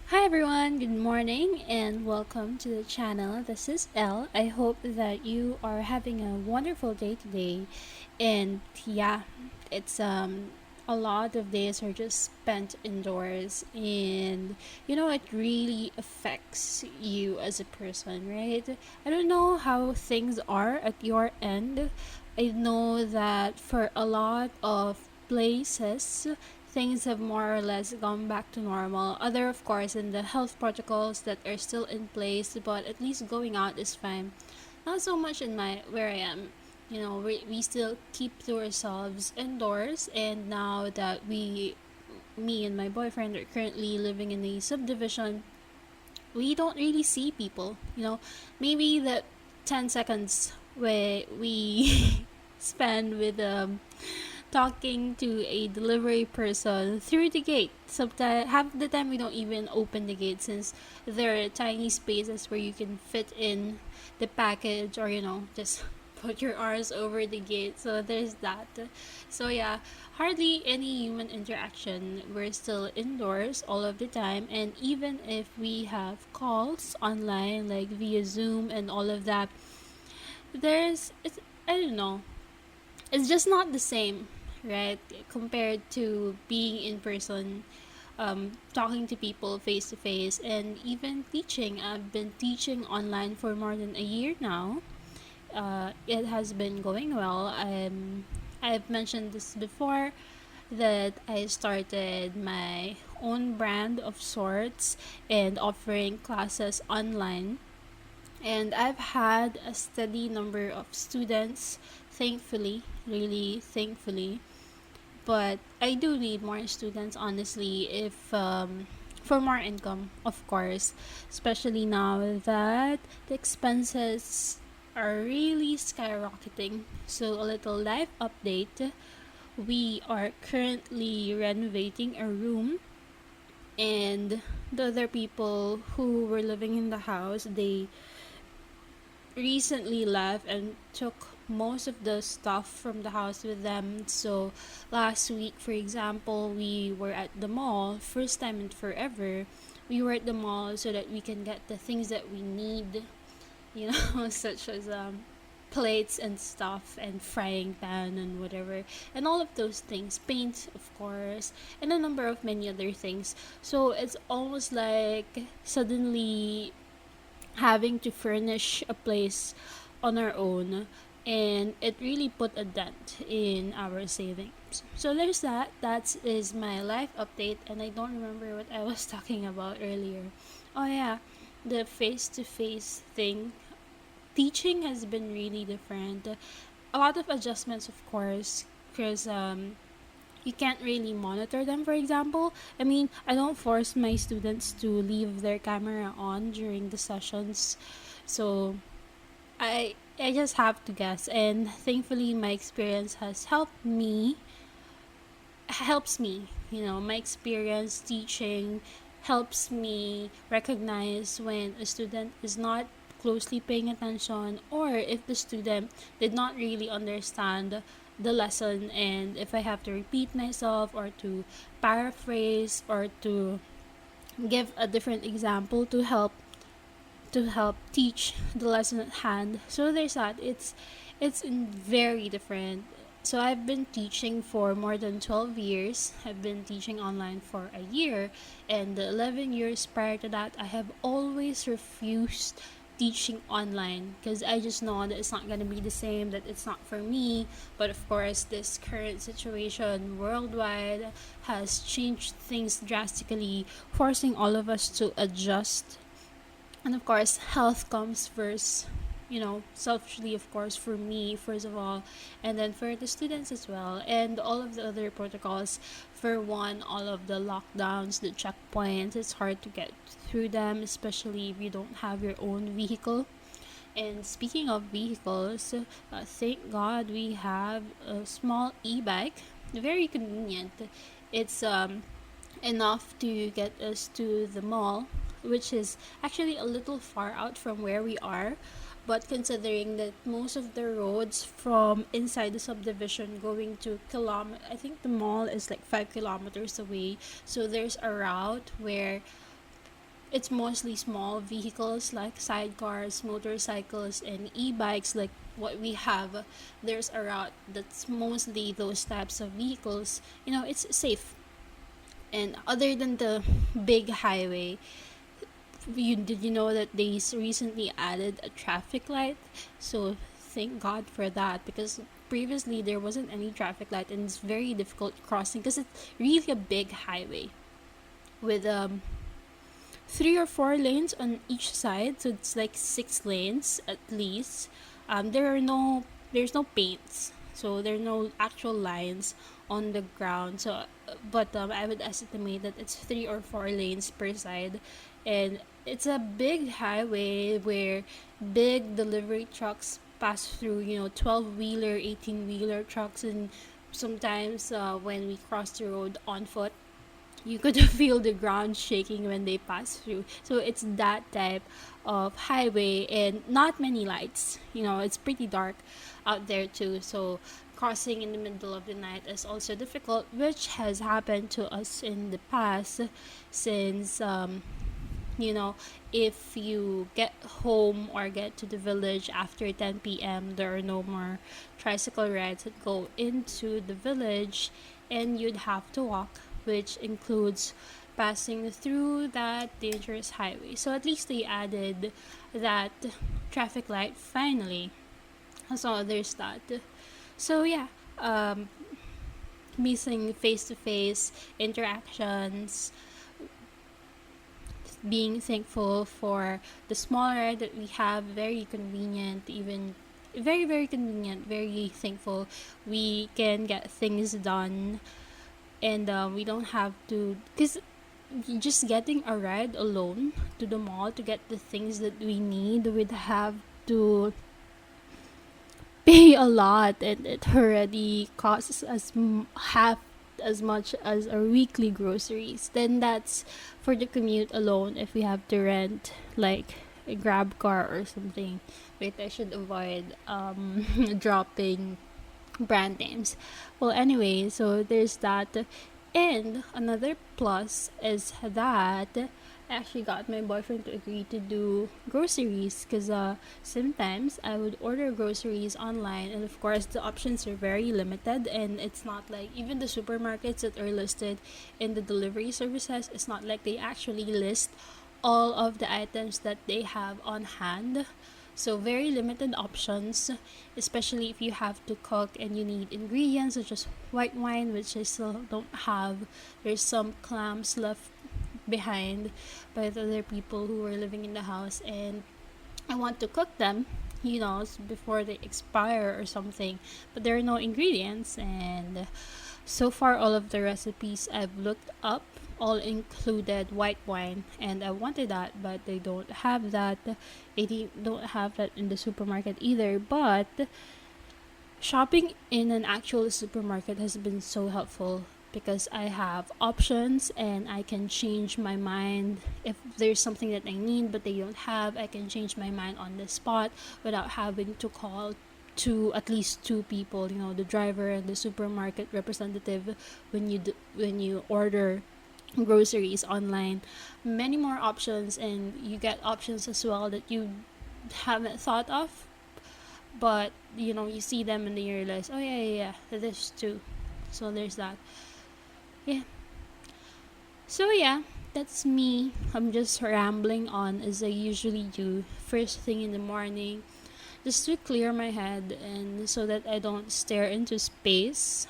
Hi everyone, good morning and welcome to the channel. This is Elle. I hope that you are having a wonderful day today. And yeah, it's a lot of days are just spent indoors and it really affects you as a person, right? I don't know how things are at your end. I know that for a lot of places things have more or less gone back to normal. Other, of course, in the health protocols that are still in place, but at least going out is fine. Not so much in my where I am. We still keep to ourselves indoors, and now that me and my boyfriend are currently living in a subdivision, we don't really see people. Maybe the 10 seconds where we spend with talking to a delivery person through the gate. Sometimes, half the time, we don't even open the gate since there are tiny spaces where you can fit in the package or, just put your arms over the gate. So there's that. So, yeah, hardly any human interaction. We're still indoors all of the time. And even if we have calls online, like via Zoom and all of that, I don't know, it's just not the same, right? Compared to being in person, talking to people face to face, and even teaching. I've been teaching online for more than a year now. It has been going well. I've mentioned this before that I started my own brand of sorts and offering classes online, and I've had a steady number of students, thankfully, really thankfully. But I do need more students, honestly, if for more income, of course, especially now that the expenses are really skyrocketing. So, a little life update. We are currently renovating a room, and the other people who were living in the house, they recently left and took most of the stuff from the house with them. So last week, for example, we were at the mall, first time in forever. We were at the mall so that we can get the things that we need, such as plates and stuff and frying pan and whatever, and all of those things, paint, of course, and a number of many other things. So it's almost like suddenly having to furnish a place on our own, and it really put a dent in our savings. So there's that is my life update, and I don't remember what I was talking about earlier. Oh yeah, the face to face thing. Teaching has been really different. A lot of adjustments, of course, because you can't really monitor them. For example, I mean, I don't force my students to leave their camera on during the sessions, so I just have to guess. And thankfully, my experience has helps me. My experience teaching helps me recognize when a student is not closely paying attention, or if the student did not really understand the lesson, and if I have to repeat myself or to paraphrase or to give a different example to help teach the lesson at hand. So there's that. It's very different. So I've been teaching for more than 12 years. I've been teaching online for a year, and the 11 years prior to that, I have always refused teaching online because I just know that it's not going to be the same, that it's not for me. But of course, this current situation worldwide has changed things drastically, forcing all of us to adjust. And of course, health comes first, selfishly, of course, for me first of all, and then for the students as well, and all of the other protocols. For one, all of the lockdowns, the checkpoints, it's hard to get through them, especially if you don't have your own vehicle. And speaking of vehicles, thank God we have a small e-bike, very convenient. It's enough to get us to the mall, which is actually a little far out from where we are. But considering that most of the roads from inside the subdivision going to I think the mall is like 5 kilometers away. So there's a route where it's mostly small vehicles like sidecars, motorcycles, and e-bikes like what we have. There's a route that's mostly those types of vehicles. It's safe. And other than the big highway, did you know that they recently added a traffic light? So thank God for that, because previously there wasn't any traffic light and it's very difficult crossing because it's really a big highway with 3 or 4 lanes on each side, so it's like 6 lanes at least. There's no paints, so there are no actual lines on the ground. So, but I would estimate that it's 3 or 4 lanes per side, and it's a big highway where big delivery trucks pass through. 12-wheeler, 18-wheeler trucks, and sometimes when we cross the road on foot, you could feel the ground shaking when they pass through. So it's that type of highway and not many lights. It's pretty dark out there too. So crossing in the middle of the night is also difficult, which has happened to us in the past since you know, if you get home or get to the village after 10 p.m., there are no more tricycle rides that go into the village, and you'd have to walk, which includes passing through that dangerous highway. So at least they added that traffic light finally. So there's that. So yeah, missing face-to-face interactions, being thankful for the small ride that we have, very convenient, even very, very convenient, very thankful we can get things done, and we don't have to, because just getting a ride alone to the mall to get the things that we need, we'd have to pay a lot, and it already costs us half as much as our weekly groceries. Then that's for the commute alone. If we have to rent like a grab car or something, wait, I should avoid dropping brand names. Well, anyway, so there's that. And another plus is that I actually got my boyfriend to agree to do groceries, because sometimes I would order groceries online, and of course the options are very limited, and it's not like even the supermarkets that are listed in the delivery services, it's not like they actually list all of the items that they have on hand. So very limited options, especially if you have to cook and you need ingredients such as white wine, which I still don't have. There's some clams left behind by the other people who were living in the house, and I want to cook them, before they expire or something. But there are no ingredients, and so far all of the recipes I've looked up all included white wine, and I wanted that, but they don't have that. They don't have that in the supermarket either. But shopping in an actual supermarket has been so helpful, because I have options and I can change my mind. If there's something that I need but they don't have, I can change my mind on the spot without having to call to at least two people, the driver and the supermarket representative, when you order groceries online. Many more options, and you get options as well that you haven't thought of, but you see them and then you realize, oh yeah, there's two. So there's that. Yeah. So yeah, that's me. I'm just rambling on as I usually do first thing in the morning, just to clear my head and so that I don't stare into space.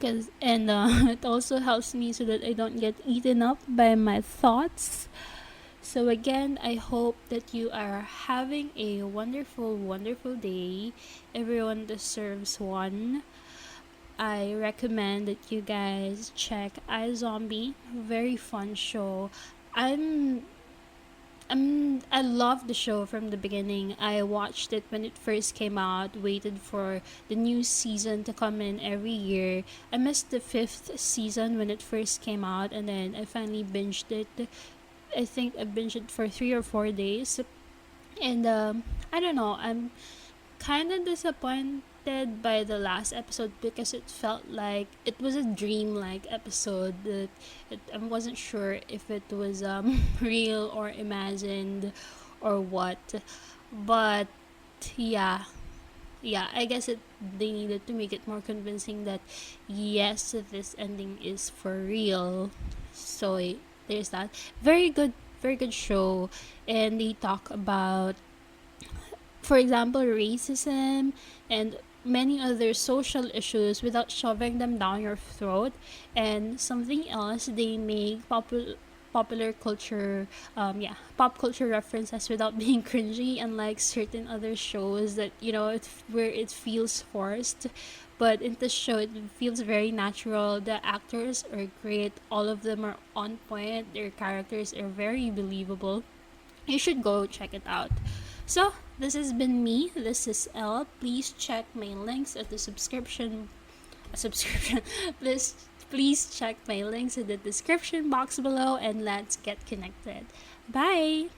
And it also helps me so that I don't get eaten up by my thoughts. So again, I hope that you are having a wonderful, wonderful day. Everyone deserves one. I recommend that you guys check iZombie. Very fun show. I loved the show from the beginning. I watched it when it first came out, waited for the new season to come in every year. I missed the 5th season when it first came out, and then I finally binged it. I think I binged it for 3 or 4 days. And I don't know, I'm kind of disappointed affected by the last episode because it felt like it was a dream-like episode. I wasn't sure if it was real or imagined or what, but yeah, I guess they needed to make it more convincing that yes, this ending is for real. So there's that. Very good show, and they talk about, for example, racism and many other social issues without shoving them down your throat. And something else, they make popular culture, pop culture references without being cringy, unlike certain other shows that where it feels forced. But in this show, it feels very natural. The actors are great. All of them are on point. Their characters are very believable. You should go check it out. So, this has been me. This is Elle. Please check my links at the subscription. Please check my links in the description box below, and let's get connected. Bye.